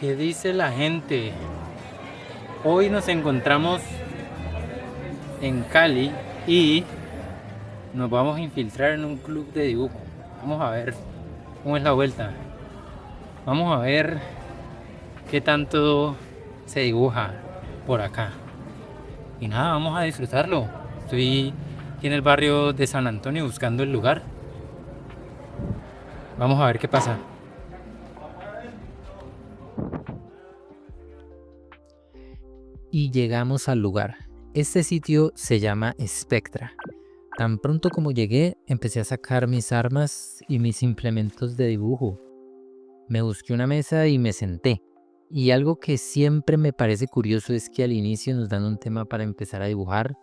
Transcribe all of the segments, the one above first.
¿Qué dice la gente? Hoy nos encontramos en Cali y nos vamos a infiltrar en un club de dibujo. Vamos a ver cómo es la vuelta. Vamos a ver qué tanto se dibuja por acá. Y nada, vamos a disfrutarlo. Estoy aquí en el barrio de San Antonio buscando el lugar. Vamos a ver qué pasa. Y llegamos al lugar. Este sitio se llama Spectra. Tan pronto como llegué, empecé a sacar mis armas y mis implementos de dibujo. Me busqué una mesa y me senté. Y algo que siempre me parece curioso es que al inicio nos dan un tema para empezar a dibujar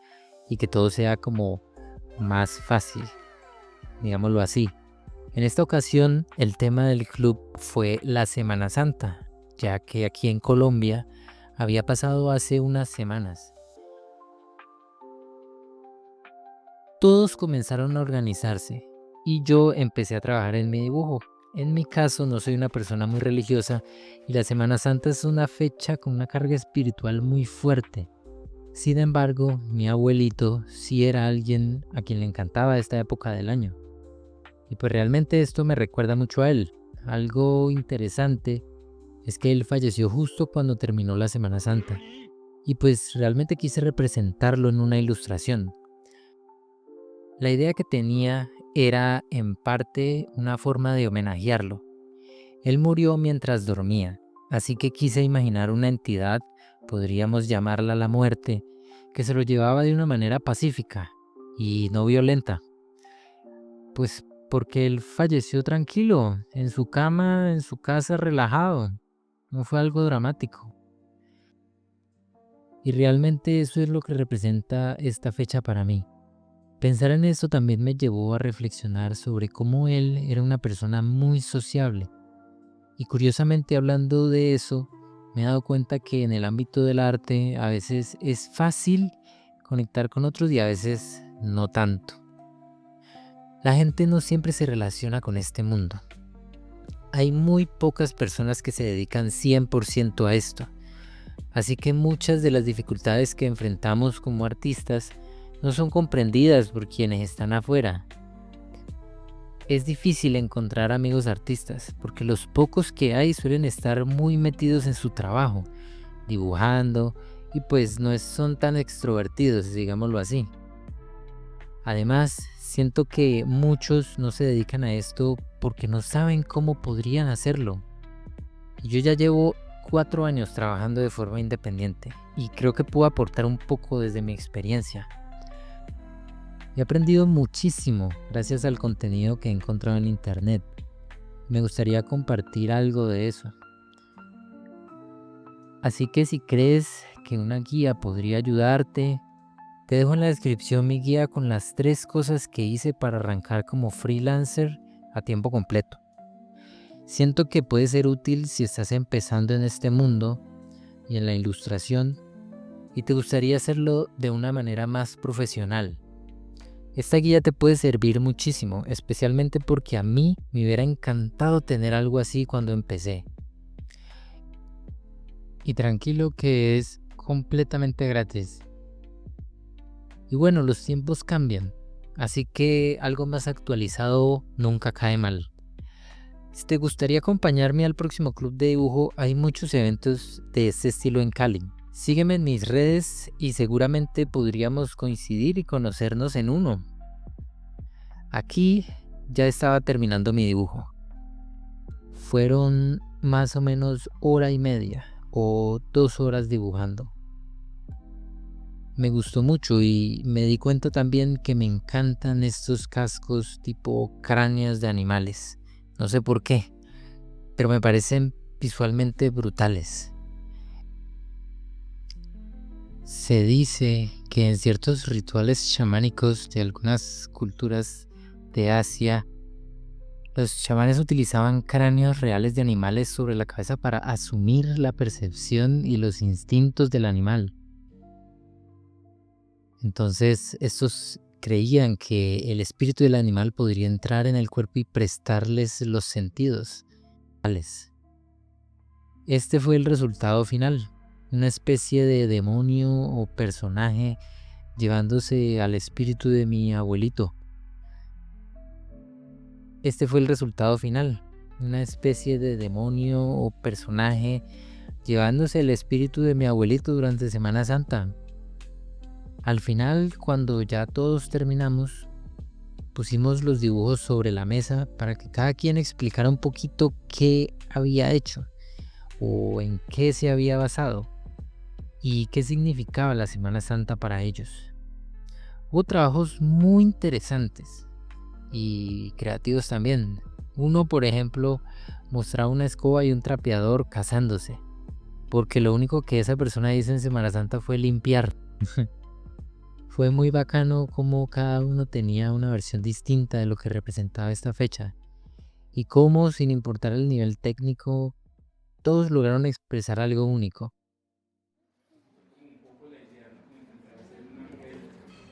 y que todo sea como más fácil, digámoslo así. En esta ocasión, el tema del club fue la Semana Santa, ya que aquí en Colombia había pasado hace unas semanas. Todos comenzaron a organizarse y yo empecé a trabajar en mi dibujo. En mi caso no soy una persona muy religiosa y la Semana Santa es una fecha con una carga espiritual muy fuerte. Sin embargo, mi abuelito sí era alguien a quien le encantaba esta época del año. Y pues realmente esto me recuerda mucho a él. Algo interesante es que él falleció justo cuando terminó la Semana Santa. Y pues realmente quise representarlo en una ilustración. La idea que tenía era en parte una forma de homenajearlo. Él murió mientras dormía, así que quise imaginar una entidad, podríamos llamarla la muerte, que se lo llevaba de una manera pacífica y no violenta. Pues porque él falleció tranquilo, en su cama, en su casa, relajado. No fue algo dramático. Y realmente eso es lo que representa esta fecha para mí. Pensar en eso también me llevó a reflexionar sobre cómo él era una persona muy sociable. Y curiosamente hablando de eso, me he dado cuenta que en el ámbito del arte a veces es fácil conectar con otros y a veces no tanto. La gente no siempre se relaciona con este mundo. Hay muy pocas personas que se dedican 100% a esto. Así que muchas de las dificultades que enfrentamos como artistas no son comprendidas por quienes están afuera. Es difícil encontrar amigos artistas porque los pocos que hay suelen estar muy metidos en su trabajo, dibujando, y pues no son tan extrovertidos, digámoslo así. Además, siento que muchos no se dedican a esto porque no saben cómo podrían hacerlo. Y yo ya llevo 4 años trabajando de forma independiente y creo que puedo aportar un poco desde mi experiencia. He aprendido muchísimo gracias al contenido que he encontrado en internet. Me gustaría compartir algo de eso. Así que si crees que una guía podría ayudarte, te dejo en la descripción mi guía con las 3 cosas que hice para arrancar como freelancer a tiempo completo. Siento que puede ser útil si estás empezando en este mundo y en la ilustración y te gustaría hacerlo de una manera más profesional. Esta guía te puede servir muchísimo, especialmente porque a mí me hubiera encantado tener algo así cuando empecé. Y tranquilo que es completamente gratis. Y bueno, los tiempos cambian, así que algo más actualizado nunca cae mal. Si te gustaría acompañarme al próximo club de dibujo, hay muchos eventos de este estilo en Cali. Sígueme en mis redes y seguramente podríamos coincidir y conocernos en uno. Aquí ya estaba terminando mi dibujo. Fueron más o menos hora y media o 2 horas dibujando. Me gustó mucho y me di cuenta también que me encantan estos cascos tipo cráneos de animales. No sé por qué, pero me parecen visualmente brutales. Se dice que en ciertos rituales chamánicos de algunas culturas de Asia, los chamanes utilizaban cráneos reales de animales sobre la cabeza para asumir la percepción y los instintos del animal. Entonces, estos creían que el espíritu del animal podría entrar en el cuerpo y prestarles los sentidos. Este fue el resultado final, una especie de demonio o personaje llevándose al espíritu de mi abuelito. Este fue el resultado final, una especie de demonio o personaje llevándose el espíritu de mi abuelito durante Semana Santa. Al final, cuando ya todos terminamos, pusimos los dibujos sobre la mesa para que cada quien explicara un poquito qué había hecho o en qué se había basado y qué significaba la Semana Santa para ellos. Hubo trabajos muy interesantes y creativos también. Uno, por ejemplo, mostraba una escoba y un trapeador casándose, porque lo único que esa persona hizo en Semana Santa fue limpiar. Fue muy bacano cómo cada uno tenía una versión distinta de lo que representaba esta fecha y cómo, sin importar el nivel técnico, todos lograron expresar algo único.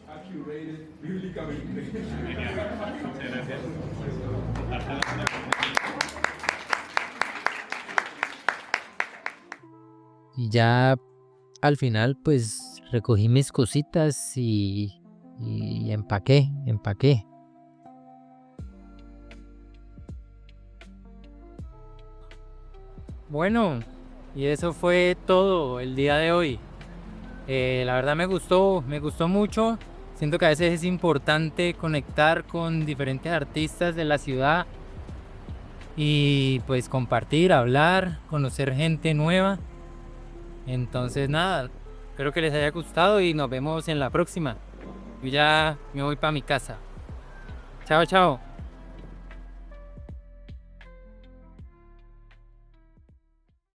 Accurate bíblicamente. Y ya al final, pues recogí mis cositas y empaqué. Bueno, y eso fue todo el día de hoy. La verdad me gustó mucho. Siento que a veces es importante conectar con diferentes artistas de la ciudad y pues compartir, hablar, conocer gente nueva. Entonces nada, espero que les haya gustado y nos vemos en la próxima. Yo ya me voy para mi casa. Chao, chao.